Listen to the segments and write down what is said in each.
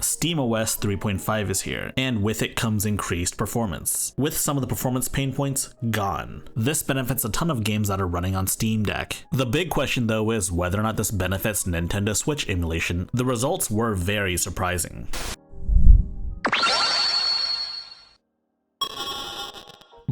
SteamOS 3.5 is here, and with it comes increased performance, with some of the performance pain points gone. This benefits a ton of games that are running on Steam Deck. The big question though is whether or not this benefits Nintendo Switch emulation. The results were very surprising.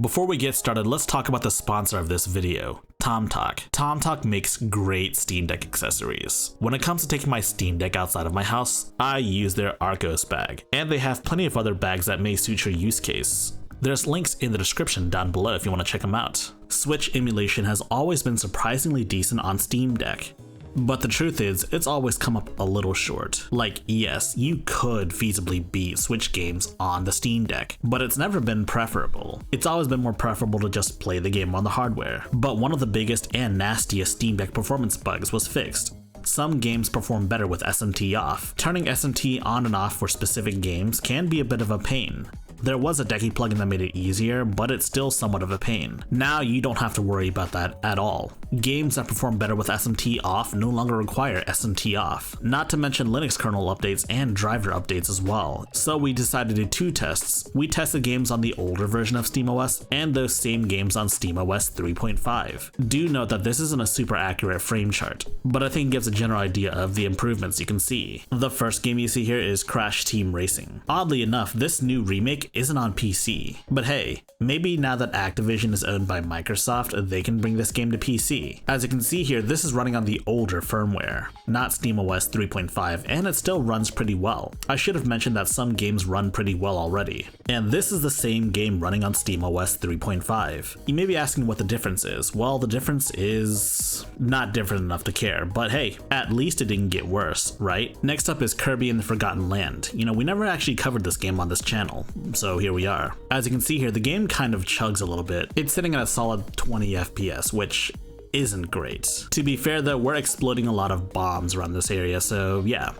Before we get started, let's talk about the sponsor of this video, TomToc. TomToc makes great Steam Deck accessories. When it comes to taking my Steam Deck outside of my house, I use their Arccos bag, and they have plenty of other bags that may suit your use case. There's links in the description down below if you want to check them out. Switch emulation has always been surprisingly decent on Steam Deck. But the truth is, it's always come up a little short. Like, yes, you could feasibly beat Switch games on the Steam Deck, but it's never been preferable. It's always been more preferable to just play the game on the hardware. But one of the biggest and nastiest Steam Deck performance bugs was fixed. Some games perform better with SMT off. Turning SMT on and off for specific games can be a bit of a pain. There was a Decky plugin that made it easier, but it's still somewhat of a pain. Now you don't have to worry about that at all. Games that perform better with SMT off no longer require SMT off, not to mention Linux kernel updates and driver updates as well. So we decided to do two tests. We tested games on the older version of SteamOS and those same games on SteamOS 3.5. Do note that this isn't a super accurate frame chart, but I think it gives a general idea of the improvements you can see. The first game you see here is Crash Team Racing. Oddly enough, this new remake isn't on PC, but hey, maybe now that Activision is owned by Microsoft, they can bring this game to PC. As you can see here, this is running on the older firmware, not SteamOS 3.5, and it still runs pretty well. I should have mentioned that some games run pretty well already, and this is the same game running on SteamOS 3.5. You may be asking what the difference is. Well, the difference is not different enough to care, but hey, at least it didn't get worse, right? Next up is Kirby and the Forgotten Land. You know, we never actually covered this game on this channel, so here we are. As you can see here, the game kind of chugs a little bit. It's sitting at a solid 20 FPS, which isn't great. To be fair though, we're exploding a lot of bombs around this area, so yeah.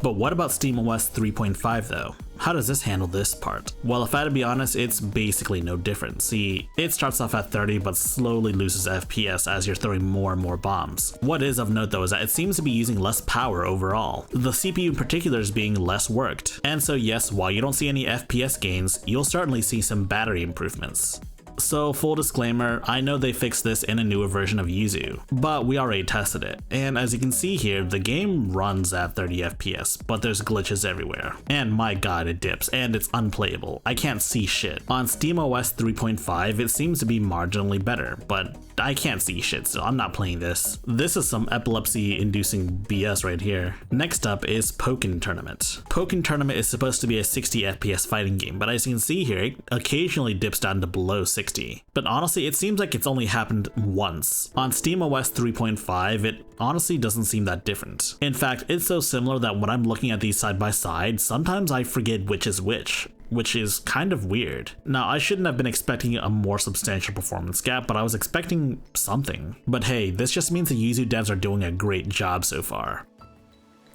But what about SteamOS 3.5 though? How does this handle this part? Well, if I had to be honest, it's basically no different. See, it starts off at 30 but slowly loses FPS as you're throwing more and more bombs. What is of note though is that it seems to be using less power overall. The CPU in particular is being less worked. And so yes, while you don't see any FPS gains, you'll certainly see some battery improvements. So full disclaimer, I know they fixed this in a newer version of Yuzu, but we already tested it, and as you can see here, the game runs at 30 FPS, but there's glitches everywhere. And my god, it dips, and it's unplayable. I can't see shit. On SteamOS 3.5, it seems to be marginally better, but I can't see shit, so I'm not playing this. This is some epilepsy-inducing BS right here. Next up is Pokken Tournament. Pokken Tournament is supposed to be a 60 FPS fighting game, but as you can see here, it occasionally dips down to below 60. But honestly, it seems like it's only happened once. On SteamOS 3.5, it honestly doesn't seem that different. In fact, it's so similar that when I'm looking at these side by side, sometimes I forget which is which is kind of weird. Now, I shouldn't have been expecting a more substantial performance gap, but I was expecting something. But hey, this just means the Yuzu devs are doing a great job so far.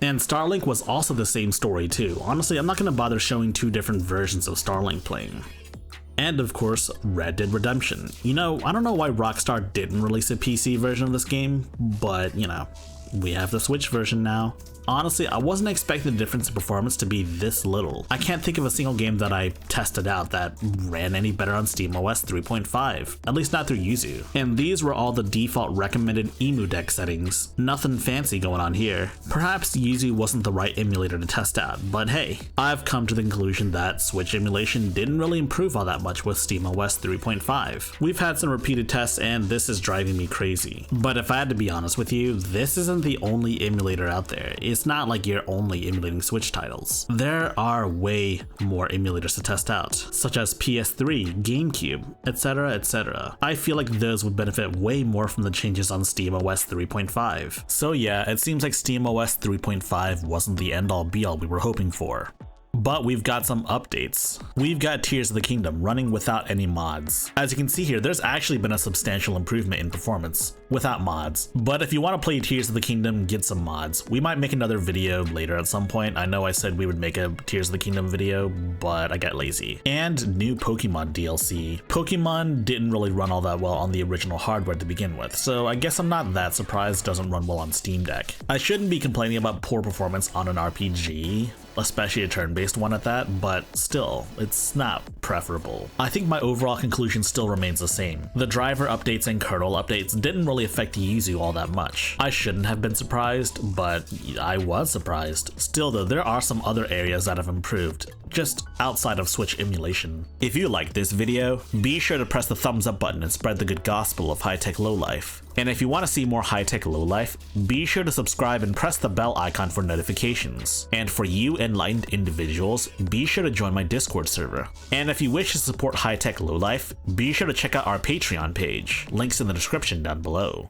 And Starlink was also the same story too. Honestly, I'm not going to bother showing two different versions of Starlink playing. And of course, Red Dead Redemption. You know, I don't know why Rockstar didn't release a PC version of this game, but you know, we have the Switch version now. Honestly, I wasn't expecting the difference in performance to be this little. I can't think of a single game that I tested out that ran any better on SteamOS 3.5, at least not through Yuzu. And these were all the default recommended emu deck settings. Nothing fancy going on here. Perhaps Yuzu wasn't the right emulator to test out, but hey, I've come to the conclusion that Switch emulation didn't really improve all that much with SteamOS 3.5. We've had some repeated tests and this is driving me crazy. But if I had to be honest with you, this isn't the only emulator out there. It's not like you're only emulating Switch titles. There are way more emulators to test out, such as PS3, GameCube, etc, etc. I feel like those would benefit way more from the changes on SteamOS 3.5. So yeah, it seems like SteamOS 3.5 wasn't the end-all be-all we were hoping for. But we've got some updates. We've got Tears of the Kingdom running without any mods. As you can see here, there's actually been a substantial improvement in performance without mods. But if you want to play Tears of the Kingdom, get some mods. We might make another video later at some point. I know I said we would make a Tears of the Kingdom video, but I got lazy. And new Pokemon DLC. Pokemon didn't really run all that well on the original hardware to begin with, so I guess I'm not that surprised it doesn't run well on Steam Deck. I shouldn't be complaining about poor performance on an RPG. especially a turn-based one at that, but still, it's not preferable. I think my overall conclusion still remains the same. The driver updates and kernel updates didn't really affect Yuzu all that much. I shouldn't have been surprised, but I was surprised. Still though, there are some other areas that have improved, just outside of Switch emulation. If you liked this video, be sure to press the thumbs up button and spread the good gospel of high-tech lowlife. And if you want to see more high-tech lowlife, be sure to subscribe and press the bell icon for notifications. And for you enlightened individuals, be sure to join my Discord server. And if you wish to support high-tech lowlife, be sure to check out our Patreon page. Links in the description down below.